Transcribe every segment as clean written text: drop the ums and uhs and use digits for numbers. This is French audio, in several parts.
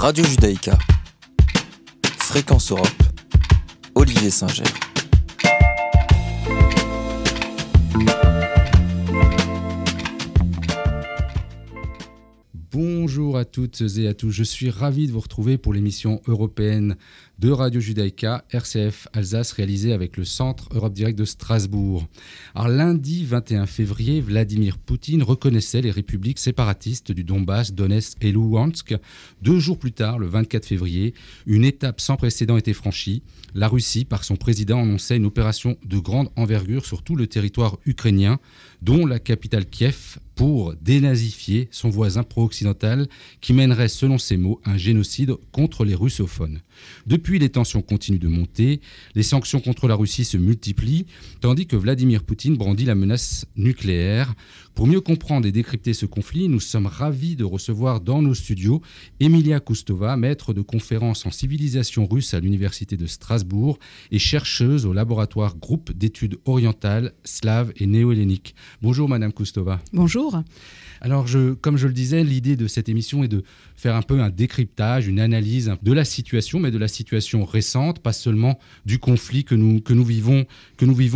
Radio Judaïka, Fréquence Europe, Olivier Singer. Bonjour à toutes et à tous, je suis ravi de vous retrouver pour l'émission européenne de Radio Judaïka, RCF Alsace, réalisée avec le Centre Europe Direct de Strasbourg. Alors lundi 21 février, Vladimir Poutine reconnaissait les républiques séparatistes du Donbass, Donetsk et Louhansk. 2 jours plus tard, le 24 février, une étape sans précédent était franchie. La Russie, par son président, annonçait une opération de grande envergure sur tout le territoire ukrainien, dont la capitale Kiev, pour dénazifier son voisin pro-occidental qui mènerait, selon ses mots, un génocide contre les russophones. Depuis, les tensions continuent de monter, les sanctions contre la Russie se multiplient, tandis que Vladimir Poutine brandit la menace nucléaire. Pour mieux comprendre et décrypter ce conflit, nous sommes ravis de recevoir dans nos studios Emilia Koustova, maître de conférences en civilisation russe à l'Université de Strasbourg et chercheuse au laboratoire Groupe d'études orientales, slaves et néo-helléniques. Bonjour Madame Koustova. Bonjour. Alors, comme je le disais, l'idée de cette émission est de faire un peu un décryptage, une analyse de la situation, mais de la situation récente, pas seulement du conflit que nous vivons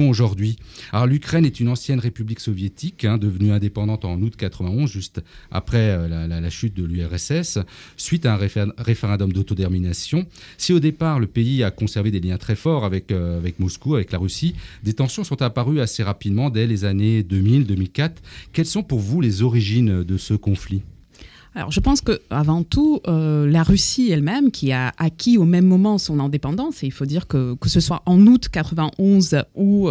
aujourd'hui. Alors, l'Ukraine est une ancienne république soviétique, devenue indépendante en août 91, juste après la chute de l'URSS, suite à un référendum d'autodétermination. Si au départ, le pays a conservé des liens très forts avec Moscou, avec la Russie, des tensions sont apparues assez rapidement dès les années 2000-2004. Quelles sont pour vous les origines de ce conflit ? Alors, je pense qu'avant tout, la Russie elle-même, qui a acquis au même moment son indépendance, et il faut dire que ce soit en août 91 ou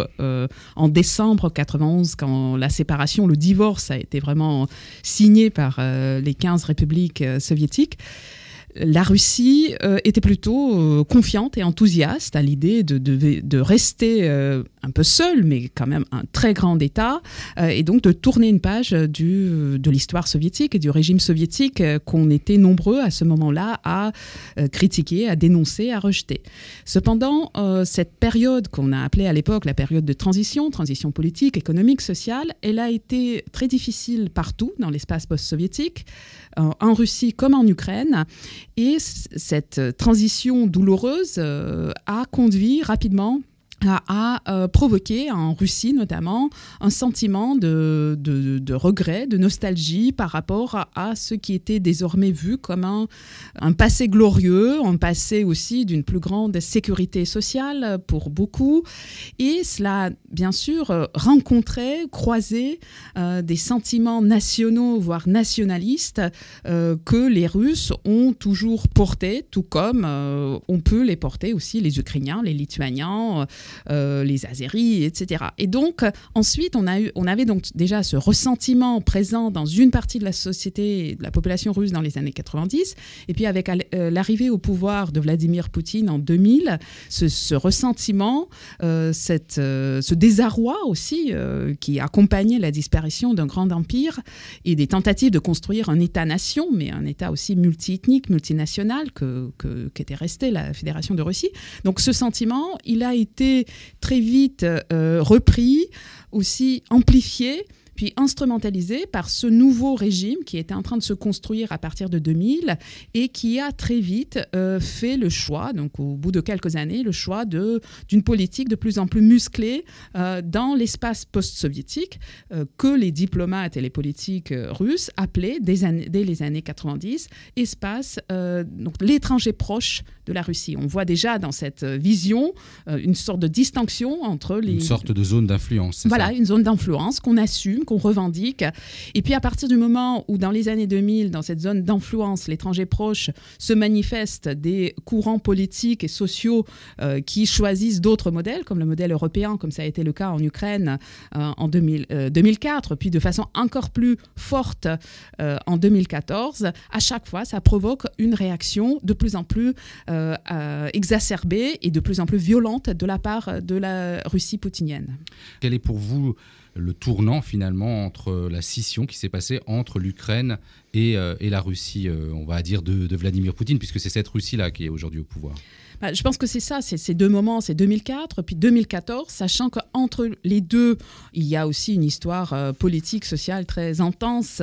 en décembre 91, quand la séparation, le divorce a été vraiment signé par les 15 républiques soviétiques, la Russie était plutôt confiante et enthousiaste à l'idée de rester un peu seule, mais quand même un très grand État, et donc de tourner une page de l'histoire soviétique et du régime soviétique qu'on était nombreux à ce moment-là à critiquer, à dénoncer, à rejeter. Cependant, cette période qu'on a appelée à l'époque la période de transition politique, économique, sociale, elle a été très difficile partout dans l'espace post-soviétique, en Russie comme en Ukraine. Et cette transition douloureuse a conduit rapidement à provoquer en Russie notamment un sentiment de regret, de nostalgie par rapport à ce qui était désormais vu comme un passé glorieux, un passé aussi d'une plus grande sécurité sociale pour beaucoup. Et cela, bien sûr, croisait des sentiments nationaux, voire nationalistes, que les Russes ont toujours portés, tout comme on peut les porter aussi les Ukrainiens, les Lituaniens, les Azéris, etc. Et donc, ensuite, on avait donc déjà ce ressentiment présent dans une partie de la société et de la population russe dans les années 90. Et puis, avec l'arrivée au pouvoir de Vladimir Poutine en 2000, ce ressentiment, ce désarroi aussi qui accompagnait la disparition d'un grand empire et des tentatives de construire un État-nation, mais un État aussi multi-ethnique, multinational qu'était restée la Fédération de Russie. Donc, ce sentiment, il a été très vite repris, aussi amplifié, puis instrumentalisé par ce nouveau régime qui était en train de se construire à partir de 2000 et qui a très vite fait le choix, donc au bout de quelques années, le choix d'une politique de plus en plus musclée dans l'espace post-soviétique que les diplomates et les politiques russes appelaient dès les années 90 espace, donc l'étranger proche de la Russie. On voit déjà dans cette vision une sorte de distinction entre les... Une sorte de zone d'influence. Voilà, ça. Une zone d'influence qu'on assume, qu'on revendique. Et puis à partir du moment où dans les années 2000, dans cette zone d'influence, l'étranger proche, se manifestent des courants politiques et sociaux qui choisissent d'autres modèles, comme le modèle européen, comme ça a été le cas en Ukraine en 2004, puis de façon encore plus forte en 2014, à chaque fois, ça provoque une réaction de plus en plus exacerbée et de plus en plus violente de la part de la Russie poutinienne. Quelle est pour vous le tournant finalement entre la scission qui s'est passée entre l'Ukraine et la Russie, on va dire, de Vladimir Poutine, puisque c'est cette Russie-là qui est aujourd'hui au pouvoir. Je pense que c'est ça, c'est ces deux moments, c'est 2004 puis 2014, sachant qu'entre les deux, il y a aussi une histoire politique, sociale très intense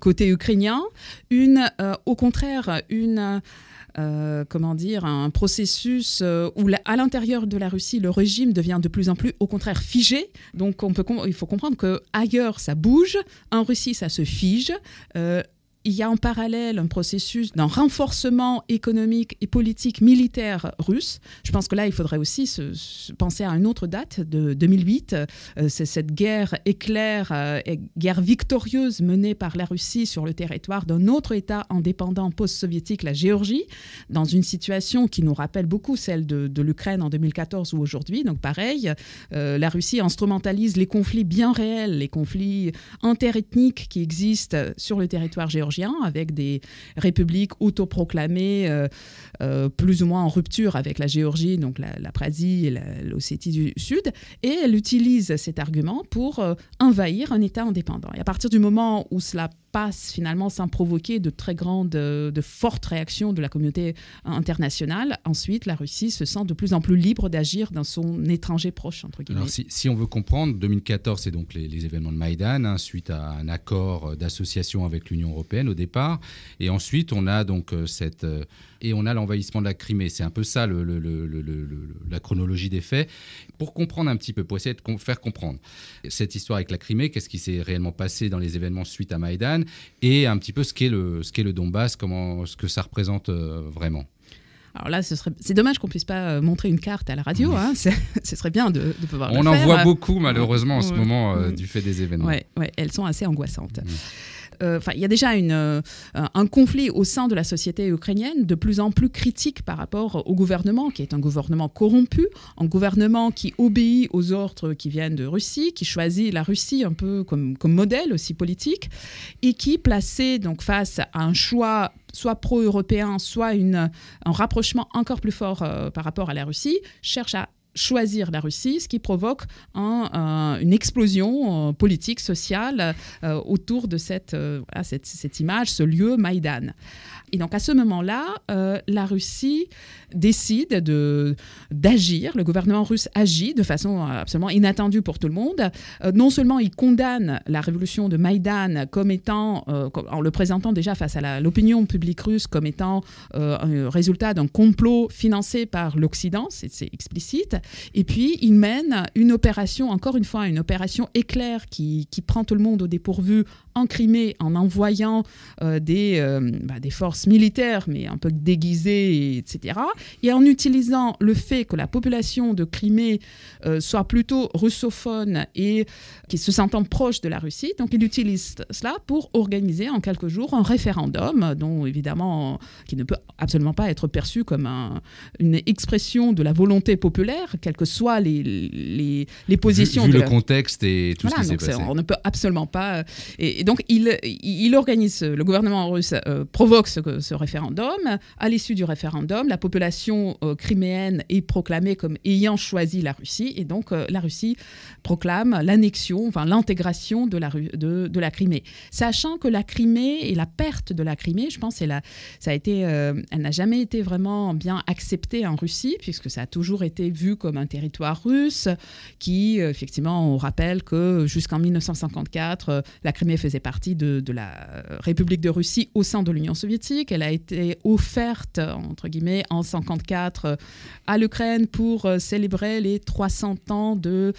côté ukrainien. Au contraire, un processus où à l'intérieur de la Russie, le régime devient de plus en plus, au contraire, figé. Donc il faut comprendre qu'ailleurs, ça bouge, en Russie, ça se fige. Il y a en parallèle un processus d'un renforcement économique et politique militaire russe. Je pense que là, il faudrait aussi penser à une autre date de 2008. C'est cette guerre éclair, guerre victorieuse menée par la Russie sur le territoire d'un autre État indépendant post-soviétique, la Géorgie, dans une situation qui nous rappelle beaucoup celle de l'Ukraine en 2014 ou aujourd'hui. Donc pareil, la Russie instrumentalise les conflits bien réels, les conflits interethniques qui existent sur le territoire géorgien, avec des républiques autoproclamées plus ou moins en rupture avec la Géorgie, donc l'Abkhazie et l'Ossétie du Sud, et elle utilise cet argument pour envahir un État indépendant. Et à partir du moment où cela passe finalement sans provoquer de fortes réactions de la communauté internationale, ensuite la Russie se sent de plus en plus libre d'agir dans son étranger proche, entre guillemets. Alors si on veut comprendre, 2014, c'est donc les événements de Maïdan, suite à un accord d'association avec l'Union européenne au départ, et ensuite on a donc l'envahissement de la Crimée. C'est un peu ça la chronologie des faits. Pour comprendre un petit peu, pour essayer de faire comprendre cette histoire avec la Crimée, qu'est-ce qui s'est réellement passé dans les événements suite à Maïdan, et un petit peu ce qu'est le Donbass, ce que ça représente vraiment. Alors là, c'est dommage qu'on ne puisse pas montrer une carte à la radio. Hein. Ce serait bien de pouvoir le faire. On en voit beaucoup, malheureusement, en ce moment, du fait des événements. Oui, elles sont assez angoissantes. Il y a déjà un conflit au sein de la société ukrainienne de plus en plus critique par rapport au gouvernement, qui est un gouvernement corrompu, un gouvernement qui obéit aux ordres qui viennent de Russie, qui choisit la Russie un peu comme modèle aussi politique, et qui, placé donc face à un choix soit pro-européen, soit un rapprochement encore plus fort par rapport à la Russie, cherche à choisir la Russie, ce qui provoque une explosion politique, sociale autour de cette image, ce lieu Maïdan. Et donc à ce moment-là, la Russie décide d'agir, le gouvernement russe agit de façon absolument inattendue pour tout le monde. Non seulement il condamne la révolution de Maïdan comme étant, en le présentant déjà face à l'opinion publique russe comme étant un résultat d'un complot financé par l'Occident, c'est explicite, et puis il mène une opération, encore une fois, une opération éclair qui prend tout le monde au dépourvu en Crimée en envoyant des forces militaires, mais un peu déguisées, etc. Et en utilisant le fait que la population de Crimée soit plutôt russophone et qui se sentant proche de la Russie. Donc il utilise cela pour organiser en quelques jours un référendum, dont évidemment, qui ne peut absolument pas être perçu comme une expression de la volonté populaire, quelles que soient les positions. Vu le contexte et tout ce qui s'est passé. On ne peut absolument pas... Et donc, il organise, le gouvernement russe provoque ce référendum. À l'issue du référendum, la population criméenne est proclamée comme ayant choisi la Russie. Et donc, la Russie proclame l'annexion, enfin l'intégration de la Crimée. Sachant que la Crimée et la perte de la Crimée, je pense, elle n'a jamais été vraiment bien acceptée en Russie, puisque ça a toujours été vu comme un territoire russe qui, effectivement, on rappelle que jusqu'en 1954, la Crimée faisait partie de la République de Russie au sein de l'Union soviétique. Elle a été offerte, entre guillemets, en 1954 à l'Ukraine pour célébrer les 300 ans de,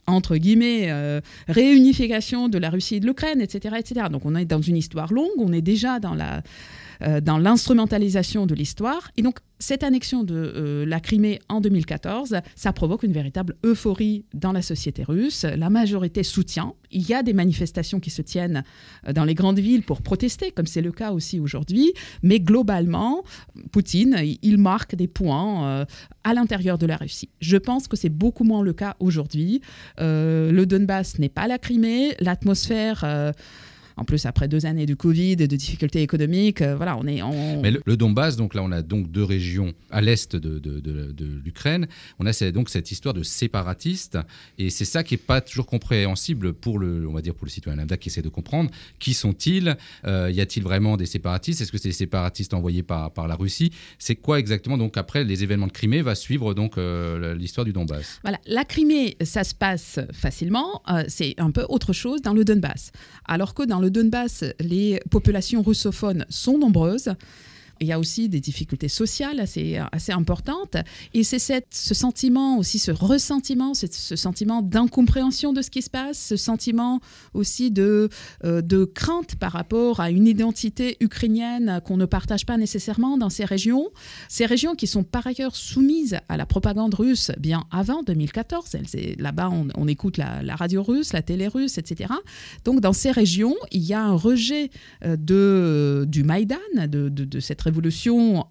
entre guillemets, réunification de la Russie et de l'Ukraine, etc., etc. Donc on est dans une histoire longue, on est déjà dans l'instrumentalisation de l'histoire. Et donc, cette annexion de la Crimée en 2014, ça provoque une véritable euphorie dans la société russe. La majorité soutient. Il y a des manifestations qui se tiennent dans les grandes villes pour protester, comme c'est le cas aussi aujourd'hui. Mais globalement, Poutine, il marque des points à l'intérieur de la Russie. Je pense que c'est beaucoup moins le cas aujourd'hui. Le Donbass n'est pas la Crimée. L'atmosphère... en plus après 2 années de Covid et de difficultés économiques, voilà, on est... Mais le Donbass, donc là on a donc 2 régions à l'est de l'Ukraine, on a donc cette histoire de séparatistes, et c'est ça qui n'est pas toujours compréhensible pour le citoyen lambda qui essaie de comprendre. Qui sont-ils ? Y a-t-il vraiment des séparatistes ? Est-ce que c'est des séparatistes envoyés par la Russie ? C'est quoi exactement ? Donc après les événements de Crimée va suivre donc l'histoire du Donbass. Voilà, la Crimée, ça se passe facilement, c'est un peu autre chose dans le Donbass. Alors que dans le Donbass, les populations russophones sont nombreuses. Il y a aussi des difficultés sociales assez importantes. Et c'est ce sentiment aussi, ce ressentiment, ce sentiment d'incompréhension de ce qui se passe, ce sentiment aussi de crainte par rapport à une identité ukrainienne qu'on ne partage pas nécessairement dans ces régions. Ces régions qui sont par ailleurs soumises à la propagande russe bien avant 2014. Là-bas, on écoute la radio russe, la télé russe, etc. Donc dans ces régions, il y a un rejet du Maïdan, de cette révolution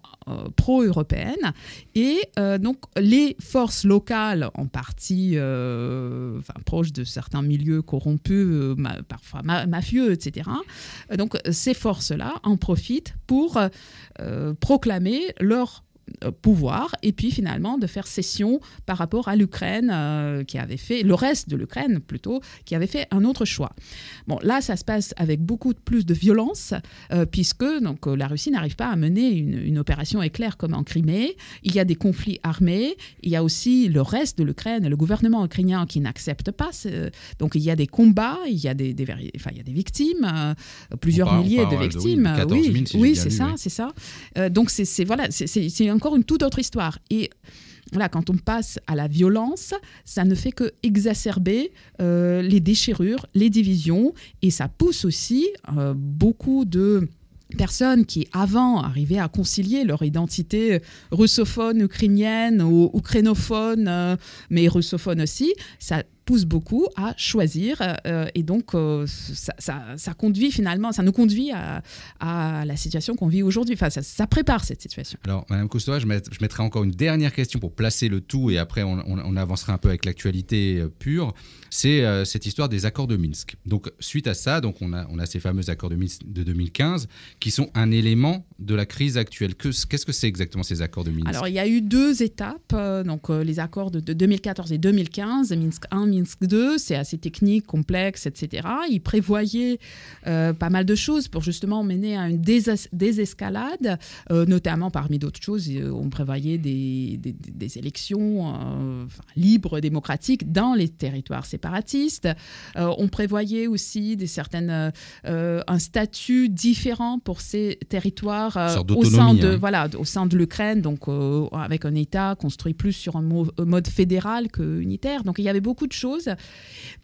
pro-européenne, et donc les forces locales, en partie proches de certains milieux corrompus, parfois mafieux, etc. Donc ces forces-là en profitent pour proclamer leur pouvoir, et puis finalement de faire cession par rapport à l'Ukraine qui avait fait, le reste de l'Ukraine plutôt, qui avait fait un autre choix. Bon, là ça se passe avec beaucoup plus de violence puisque donc, la Russie n'arrive pas à mener une opération éclair comme en Crimée. Il y a des conflits armés, il y a aussi le reste de l'Ukraine, le gouvernement ukrainien qui n'accepte pas, donc il y a des combats, il y a des victimes, plusieurs milliers de victimes. 14 000, oui, c'est ça. Donc c'est encore une toute autre histoire. Et voilà, quand on passe à la violence, ça ne fait que exacerber les déchirures, les divisions, et ça pousse aussi beaucoup de personnes qui avant arrivaient à concilier leur identité russophone, ukrainienne ou ukrainophone, mais russophone aussi, ça pousse beaucoup à choisir et donc ça conduit finalement, ça nous conduit à la situation qu'on vit aujourd'hui. Enfin, ça prépare cette situation. Alors, Madame Kostova, je mettrai encore une dernière question pour placer le tout et après on avancera un peu avec l'actualité pure. C'est cette histoire des accords de Minsk. Donc, suite à ça, donc on a ces fameux accords de Minsk de 2015 qui sont un élément de la crise actuelle. Qu'est-ce que c'est exactement ces accords de Minsk ? Alors, il y a eu 2 étapes, donc les accords de 2014 et 2015, Minsk 1, Minsk 2, c'est assez technique, complexe, etc. Ils prévoyaient pas mal de choses pour justement mener à une désescalade, notamment parmi d'autres choses, on prévoyait des élections libres, démocratiques dans les territoires séparatistes. On prévoyait aussi un statut différent pour ces territoires au sein de l'Ukraine, donc avec un État construit plus sur un mode fédéral que unitaire. Donc il y avait beaucoup de choses.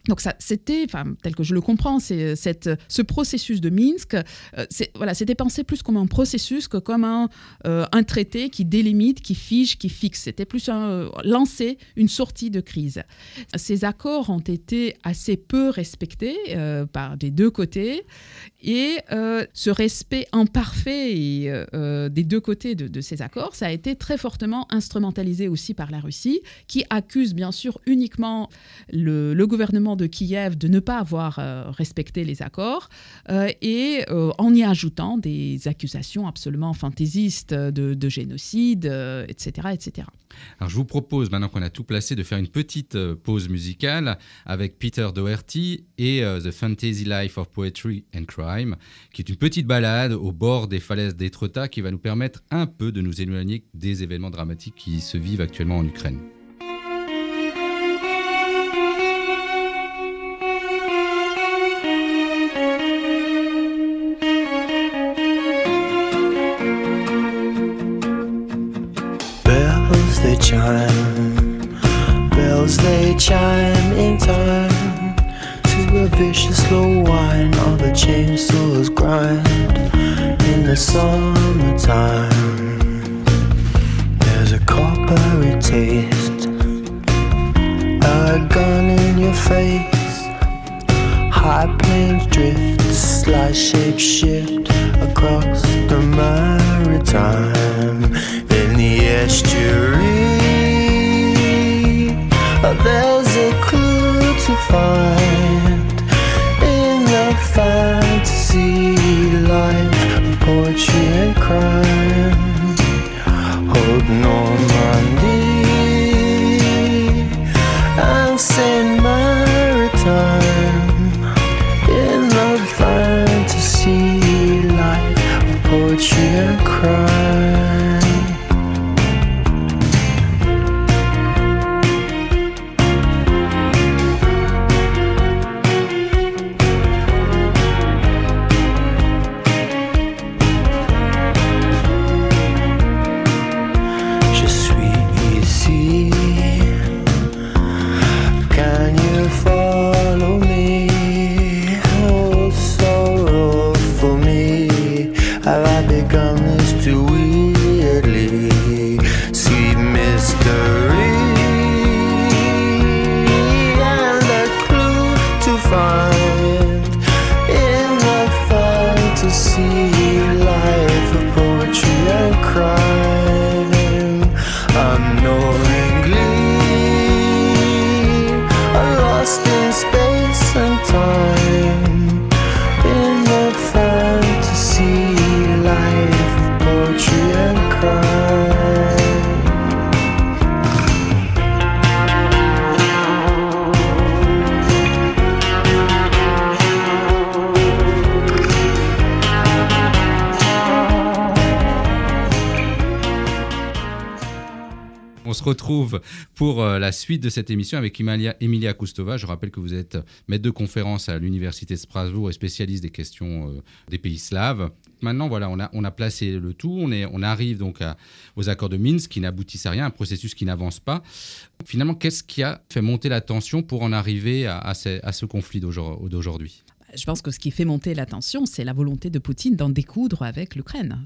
Donc ça, c'était, tel que je le comprends, ce processus de Minsk, c'était pensé plus comme un processus que comme un traité qui délimite, qui fige, qui fixe. C'était plus lancer une sortie de crise. Ces accords ont été assez peu respectés par des 2 côtés, et ce respect imparfait des 2 côtés de ces accords, ça a été très fortement instrumentalisé aussi par la Russie, qui accuse bien sûr uniquement le gouvernement de Kiev de ne pas avoir respecté les accords et en y ajoutant des accusations absolument fantaisistes de génocide, etc., etc. Alors je vous propose, maintenant qu'on a tout placé, de faire une petite pause musicale avec Peter Doherty et The Fantasy Life of Poetry and Crime, qui est une petite balade au bord des falaises d'Étretat qui va nous permettre un peu de nous éloigner des événements dramatiques qui se vivent actuellement en Ukraine. Bells they chime in time to a vicious slow whine on the chainsaws grind in the summertime. There's a coppery taste, a gun in your face, high planes drift, slight shape shift across the maritime. In the estuary, there's a clue to find in the fantasy see life, poetry and crime. Hold Normandy and Saint Maritime. In the fantasy life, poetry and crime. On se retrouve pour la suite de cette émission avec Emilia Koustova. Je rappelle que vous êtes maître de conférence à l'Université de Strasbourg et spécialiste des questions des pays slaves. Maintenant, voilà, on a placé le tout. On arrive donc aux accords de Minsk qui n'aboutissent à rien, un processus qui n'avance pas. Finalement, qu'est-ce qui a fait monter la tension pour en arriver à ce conflit d'aujourd'hui ? Je pense que ce qui fait monter la tension, c'est la volonté de Poutine d'en découdre avec l'Ukraine.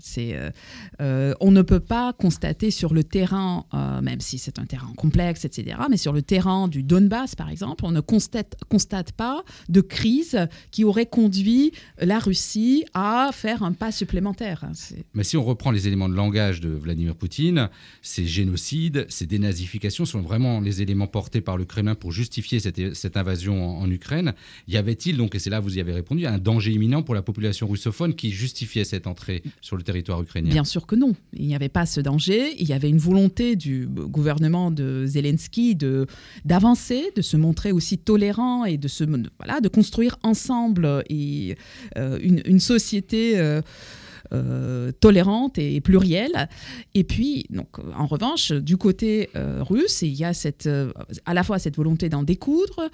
On ne peut pas constater sur le terrain, même si c'est un terrain complexe, etc., mais sur le terrain du Donbass, par exemple, on ne constate pas de crise qui aurait conduit la Russie à faire un pas supplémentaire. Mais si on reprend les éléments de langage de Vladimir Poutine, ces génocides, ces dénazifications sont vraiment les éléments portés par le Kremlin pour justifier cette invasion en Ukraine. Y avait-il donc, et c'est là vous y avez répondu, un danger imminent pour la population russophone qui justifiait cette entrée sur le territoire ukrainien ? Bien sûr que non. Il n'y avait pas ce danger. Il y avait une volonté du gouvernement de Zelensky d'avancer, de se montrer aussi tolérant et de construire ensemble une société tolérante et plurielle. Et puis, donc, en revanche, du côté russe, il y a à la fois cette volonté d'en découdre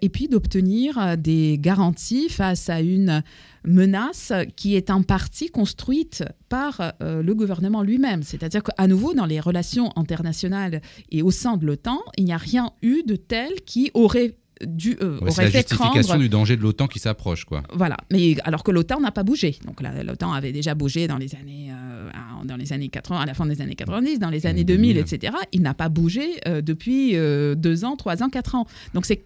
et puis d'obtenir des garanties face à une menace qui est en partie construite par le gouvernement lui-même. C'est-à-dire qu'à nouveau, dans les relations internationales et au sein de l'OTAN, il n'y a rien eu de tel qui aurait c'est la justification du danger de l'OTAN qui s'approche, quoi. Voilà, mais alors que l'OTAN n'a pas bougé. Donc l'OTAN avait déjà bougé dans les années 80, à la fin des années 90, dans les années 2000, etc. Il n'a pas bougé depuis 2 ans, 3 ans, 4 ans. Donc c'est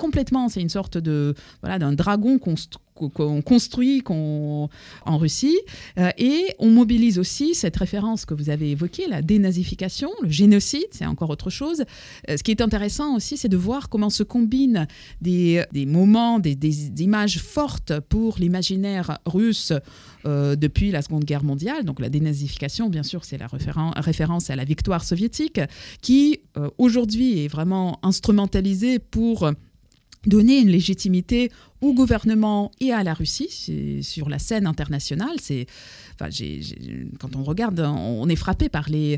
une sorte d'un dragon qu'on construit en Russie, et on mobilise aussi cette référence que vous avez évoquée, la dénazification, le génocide, c'est encore autre chose. Ce qui est intéressant aussi, c'est de voir comment se combinent des moments, des images fortes pour l'imaginaire russe depuis la Seconde Guerre mondiale. Donc la dénazification, bien sûr, c'est la référence à la victoire soviétique, qui aujourd'hui est vraiment instrumentalisée pour donner une légitimité au gouvernement et à la Russie sur la scène internationale. Quand on regarde, on est frappé par les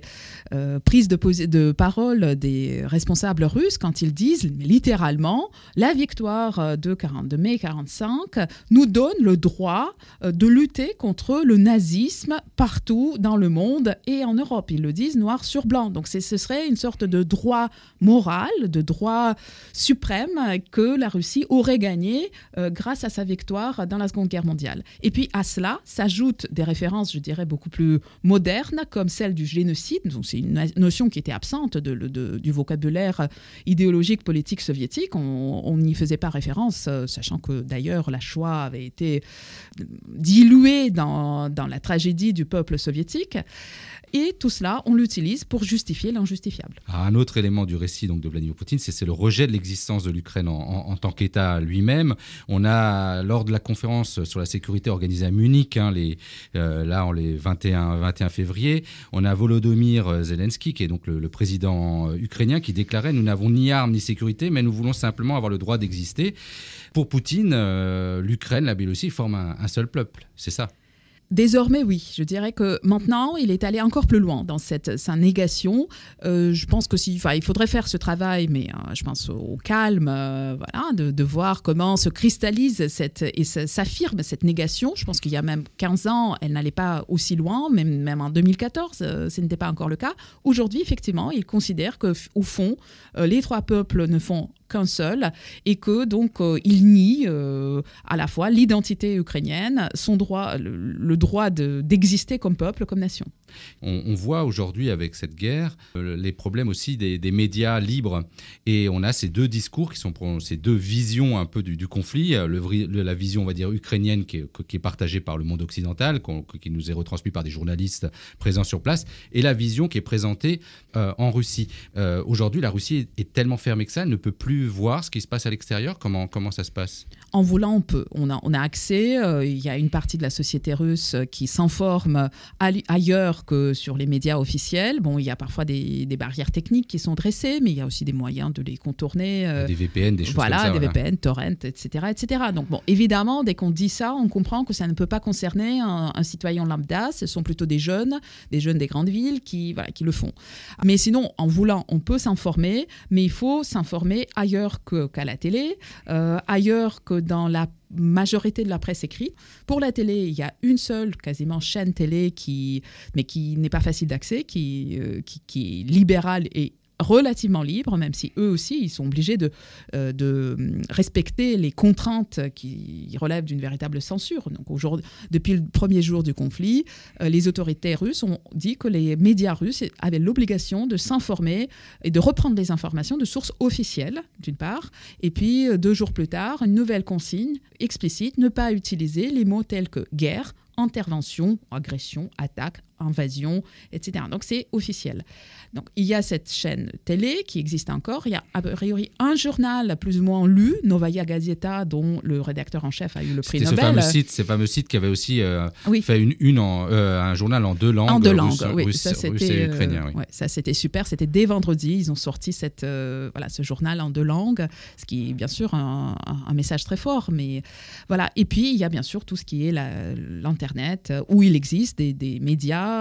prises de parole des responsables russes quand ils disent littéralement la victoire de mai 1945 nous donne le droit de lutter contre le nazisme partout dans le monde et en Europe. Ils le disent noir sur blanc. Donc ce serait une sorte de droit moral, de droit suprême que la Russie aurait gagné grâce à sa victoire dans la Seconde Guerre mondiale. Et puis à cela s'ajoutent des références, je dirais, beaucoup plus modernes, comme celle du génocide. Donc, c'est une notion qui était absente du vocabulaire idéologique politique soviétique. On n'y faisait pas référence, sachant que d'ailleurs la Shoah avait été diluée dans la tragédie du peuple soviétique. Et tout cela, on l'utilise pour justifier l'injustifiable. Un autre élément du récit donc, de Vladimir Poutine, c'est le rejet de l'existence de l'Ukraine en tant qu'État lui-même. On a, lors de la conférence sur la sécurité organisée à Munich, les 21 février, on a Volodymyr Zelensky, qui est donc le président ukrainien, qui déclarait « Nous n'avons ni armes ni sécurité, mais nous voulons simplement avoir le droit d'exister ». Pour Poutine, l'Ukraine, la Biélorussie forment un seul peuple, c'est ça? Désormais, oui. Je dirais que maintenant, il est allé encore plus loin dans sa négation. Je pense que il faudrait faire ce travail, mais je pense au calme, de voir comment se cristallise et s'affirme cette négation. Je pense qu'il y a même 15 ans, elle n'allait pas aussi loin, même en 2014, ce n'était pas encore le cas. Aujourd'hui, effectivement, il considère qu'au fond, les trois peuples ne font qu'un seul, et que donc il nie à la fois l'identité ukrainienne, son droit, le droit d'exister comme peuple, comme nation. On voit aujourd'hui avec cette guerre les problèmes aussi des médias libres, et on a ces deux discours qui sont ces deux visions un peu du conflit, la vision, on va dire, ukrainienne qui est partagée par le monde occidental, qui nous est retransmise par des journalistes présents sur place, et la vision qui est présentée en Russie. Aujourd'hui, la Russie est tellement fermée que ça, elle ne peut plus voir ce qui se passe à l'extérieur. Comment ça se passe? En voulant, on peut. On a accès. Il y a une partie de la société russe qui s'informe ailleurs que sur les médias officiels. Bon, il y a parfois des barrières techniques qui sont dressées, mais il y a aussi des moyens de les contourner. Des VPN, des choses comme ça. VPN, torrent, etc., etc. Donc, bon, évidemment, dès qu'on dit ça, on comprend que ça ne peut pas concerner un citoyen lambda. Ce sont plutôt des jeunes des grandes villes qui le font. Mais sinon, en voulant, on peut s'informer, mais il faut s'informer ailleurs qu'à la télé, ailleurs que dans la majorité de la presse écrite. Pour la télé, il y a une seule quasiment chaîne télé mais qui n'est pas facile d'accès, qui est libérale et relativement libre, même si eux aussi, ils sont obligés de respecter les contraintes qui relèvent d'une véritable censure. Donc aujourd'hui, depuis le premier jour du conflit, les autorités russes ont dit que les médias russes avaient l'obligation de s'informer et de reprendre les informations de sources officielles, d'une part, et puis 2 jours plus tard, une nouvelle consigne explicite, ne pas utiliser les mots tels que guerre, intervention, agression, attaque, invasion, etc. Donc c'est officiel. Donc il y a cette chaîne télé qui existe encore. Il y a a priori un journal plus ou moins lu, Novaya Gazeta, dont le rédacteur en chef a eu le prix Nobel. C'était ce fameux site qui avait aussi fait un journal en 2 langues. En 2 langues, oui. Russe et ukrainien. Oui. Ouais, ça c'était super. C'était dès vendredi. Ils ont sorti ce journal en 2 langues, ce qui est bien sûr un message très fort. Mais voilà. Et puis il y a bien sûr tout ce qui est l'Internet, où il existe des médias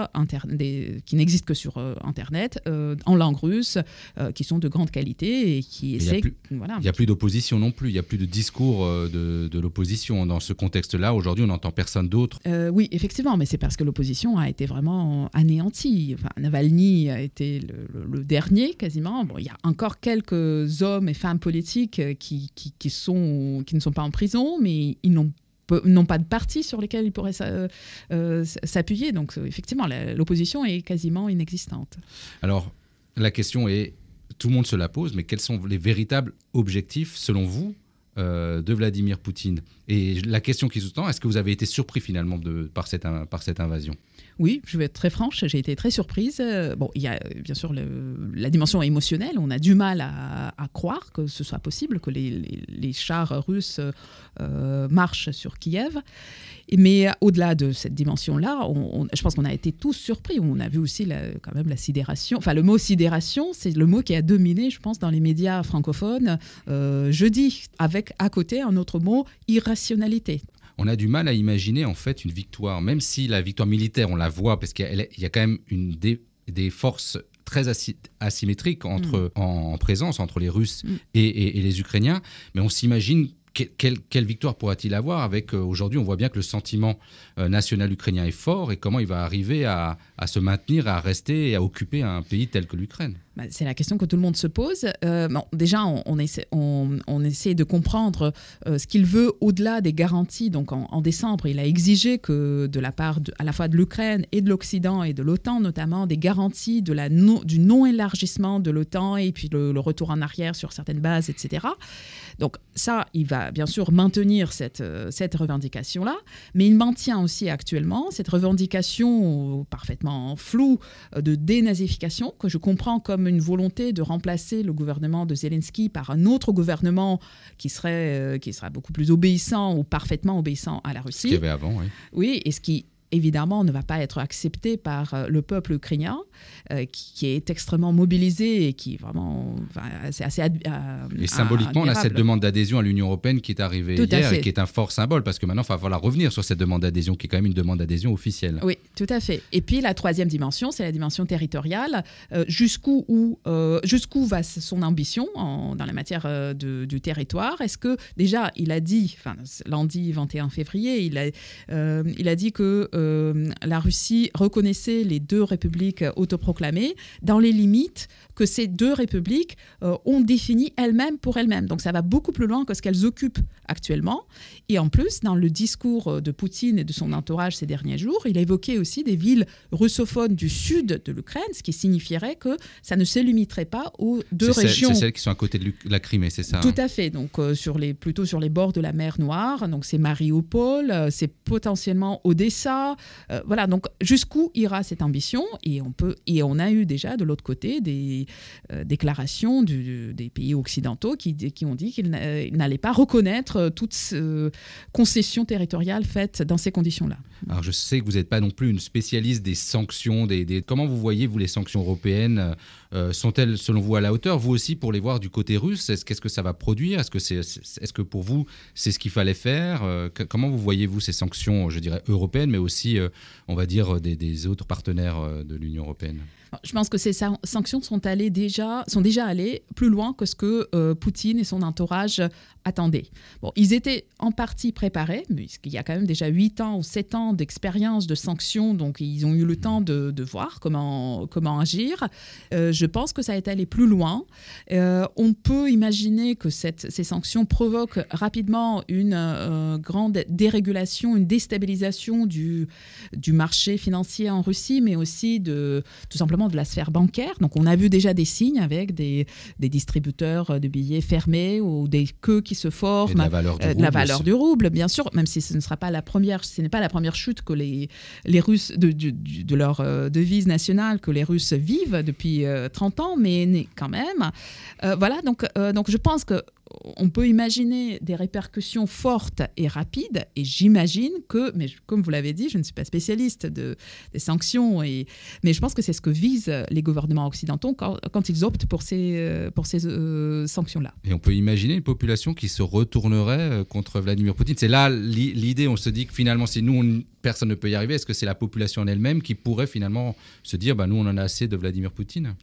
qui n'existent que sur Internet, en langue russe, qui sont de grande qualité et qui essaient... Il n'y a plus d'opposition non plus, il n'y a plus de discours de l'opposition. Dans ce contexte-là, aujourd'hui, on n'entend personne d'autre. Oui, effectivement, mais c'est parce que l'opposition a été vraiment anéantie. Enfin, Navalny a été le dernier, quasiment. Bon, il y a encore quelques hommes et femmes politiques qui ne sont pas en prison, mais ils n'ont pas de parti sur lesquels ils pourraient s'appuyer. Donc, effectivement, l'opposition est quasiment inexistante. Alors, la question est, tout le monde se la pose, mais quels sont les véritables objectifs, selon vous, de Vladimir Poutine? Et la question qui sous-tend, est-ce que vous avez été surpris finalement par cette invasion? Oui, je vais être très franche, j'ai été très surprise. Bon, il y a bien sûr la dimension émotionnelle. On a du mal à croire que ce soit possible, que les chars russes marchent sur Kiev. Mais au-delà de cette dimension-là, je pense qu'on a été tous surpris. On a vu aussi quand même la sidération. Enfin, le mot sidération, c'est le mot qui a dominé, je pense, dans les médias francophones jeudi, avec à côté un autre mot, irrationalité. On a du mal à imaginer en fait une victoire, même si la victoire militaire, on la voit, parce qu'il y a quand même des forces très asymétriques en présence entre les Russes et les Ukrainiens, mais on s'imagine quelle victoire pourra-t-il avoir avec aujourd'hui, on voit bien que le sentiment national ukrainien est fort, et comment il va arriver à se maintenir, à rester et à occuper un pays tel que l'Ukraine. C'est la question que tout le monde se pose. Déjà, on essaie de comprendre ce qu'il veut au-delà des garanties. Donc, en décembre, il a exigé que de la part à la fois de l'Ukraine et de l'Occident et de l'OTAN notamment, des garanties du non-élargissement de l'OTAN et puis le retour en arrière sur certaines bases, etc. Donc ça, il va bien sûr maintenir cette revendication-là, mais il maintient aussi actuellement cette revendication parfaitement floue de dénazification, que je comprends comme une volonté de remplacer le gouvernement de Zelensky par un autre gouvernement qui sera beaucoup plus obéissant ou parfaitement obéissant à la Russie. Ce qu'il y avait avant, oui. Oui, et ce qui évidemment ne va pas être accepté par le peuple ukrainien, qui est extrêmement mobilisé et qui vraiment c'est assez et symboliquement, on a cette demande d'adhésion à l'Union européenne qui est arrivée hier et qui est un fort symbole, parce que maintenant, il va falloir revenir sur cette demande d'adhésion, qui est quand même une demande d'adhésion officielle. Oui, tout à fait. Et puis la troisième dimension, c'est la dimension territoriale. Jusqu'où va son ambition dans la matière du territoire? Est-ce que, déjà, il a dit, lundi 21 février, il a dit que la Russie reconnaissait les deux républiques autoproclamées dans les limites que ces deux républiques ont définies elles-mêmes pour elles-mêmes. Donc ça va beaucoup plus loin que ce qu'elles occupent actuellement. Et en plus, dans le discours de Poutine et de son entourage ces derniers jours, il a évoqué aussi des villes russophones du sud de l'Ukraine, ce qui signifierait que ça ne se limiterait pas aux deux régions. C'est celles qui sont à côté de la Crimée, c'est ça? Tout à fait. Donc plutôt sur les bords de la mer Noire. Donc c'est Mariupol, c'est potentiellement Odessa. Voilà. Donc jusqu'où ira cette ambition? Et on a eu déjà de l'autre côté des déclarations des pays occidentaux qui ont dit qu'ils n'allaient pas reconnaître toute concession territoriale faite dans ces conditions-là. Alors je sais que vous n'êtes pas non plus une spécialiste des sanctions. Comment vous voyez, vous, les sanctions européennes? Sont-elles, selon vous, à la hauteur? Vous aussi, pour les voir du côté russe, qu'est-ce que ça va produire? Est-ce que pour vous, c'est ce qu'il fallait faire? Comment vous voyez-vous ces sanctions, je dirais, européennes, mais aussi, on va dire, des autres partenaires de l'Union européenne? Je pense que ces sanctions sont déjà allées plus loin que ce que Poutine et son entourage attendaient. Bon, ils étaient en partie préparés, puisqu'il y a quand même déjà 8 ans ou 7 ans d'expérience de sanctions, donc ils ont eu le temps de voir comment agir. Je pense que ça est allé plus loin. On peut imaginer que ces sanctions provoquent rapidement une grande dérégulation, une déstabilisation du marché financier en Russie, mais aussi tout simplement de la sphère bancaire. Donc on a vu déjà des signes avec des distributeurs de billets fermés ou des queues qui se forment. Et de la valeur du rouble, bien sûr, même si ce n'est pas la première chute que les Russes de leur devise nationale que les Russes vivent depuis 30 ans, mais quand même. Voilà, donc je pense que on peut imaginer des répercussions fortes et rapides, et j'imagine que, mais comme vous l'avez dit, je ne suis pas spécialiste des sanctions, mais je pense que c'est ce que visent les gouvernements occidentaux quand ils optent pour ces sanctions-là. Et on peut imaginer une population qui se retournerait contre Vladimir Poutine. C'est là l'idée, on se dit que finalement, si nous, personne ne peut y arriver, est-ce que c'est la population en elle-même qui pourrait finalement se dire, nous, on en a assez de Vladimir Poutine?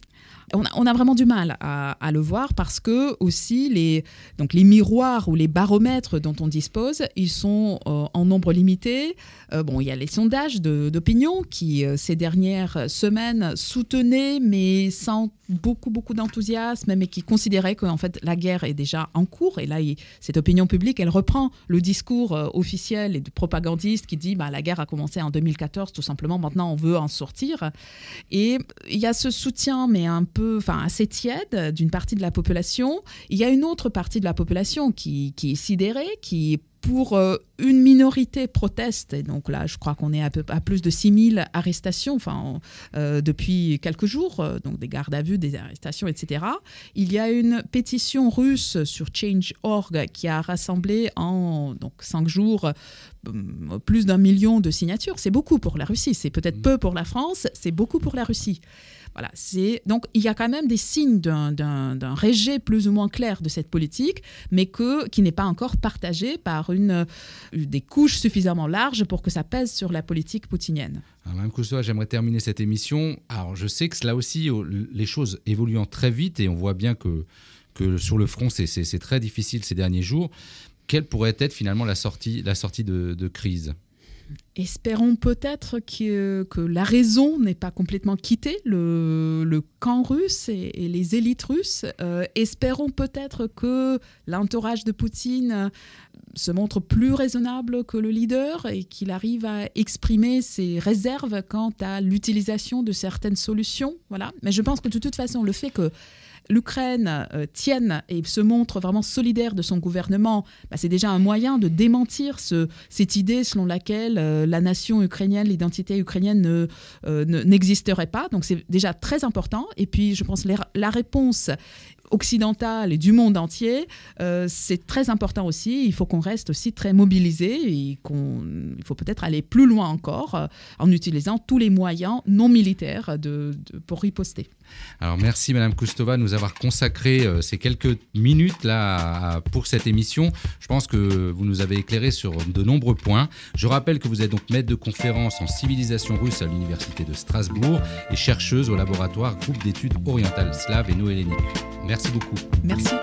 On a vraiment du mal à le voir, parce que aussi les miroirs ou les baromètres dont on dispose, ils sont en nombre limité. Il y a les sondages d'opinion qui, ces dernières semaines, soutenaient, mais sans beaucoup d'enthousiasme, mais qui considéraient qu'en fait la guerre est déjà en cours. Et là, cette opinion publique, elle reprend le discours officiel et de propagandiste qui dit la guerre a commencé en 2014, tout simplement, maintenant on veut en sortir. Et il y a ce soutien, mais assez tiède d'une partie de la population. Il y a une autre partie de la population qui est sidérée, qui pour une minorité proteste, et donc là je crois qu'on est à plus de 6000 arrestations depuis quelques jours, donc des gardes à vue, des arrestations, etc. Il y a une pétition russe sur Change.org qui a rassemblé en 5 jours plus d'1 million de signatures. C'est beaucoup pour la Russie, c'est peut-être peu pour la France, c'est beaucoup pour la Russie. Voilà, donc il y a quand même des signes d'un rejet plus ou moins clair de cette politique, mais qui n'est pas encore partagé par des couches suffisamment larges pour que ça pèse sur la politique poutinienne. Alors, Mme Cousteau, j'aimerais terminer cette émission. Alors je sais que là aussi, les choses évoluant très vite, et on voit bien que sur le front, c'est très difficile ces derniers jours. Quelle pourrait être finalement la sortie de crise ? Espérons peut-être que la raison n'ait pas complètement quitté le camp russe et les élites russes. Espérons peut-être que l'entourage de Poutine se montre plus raisonnable que le leader et qu'il arrive à exprimer ses réserves quant à l'utilisation de certaines solutions. Voilà. Mais je pense que de toute façon, le fait que l'Ukraine tienne et se montre vraiment solidaire de son gouvernement, c'est déjà un moyen de démentir cette idée selon laquelle la nation ukrainienne, l'identité ukrainienne n'existerait pas. Donc c'est déjà très important. Et puis je pense la réponse occidentale et du monde entier, c'est très important aussi. Il faut qu'on reste aussi très mobilisé et il faut peut-être aller plus loin encore en utilisant tous les moyens non militaires pour riposter. Alors merci Madame Koustova de nous avoir consacré ces quelques minutes là pour cette émission. Je pense que vous nous avez éclairé sur de nombreux points. Je rappelle que vous êtes donc maître de conférence en civilisation russe à l'Université de Strasbourg et chercheuse au laboratoire Groupe d'études orientales slaves et néo-helléniques. Merci beaucoup. Merci.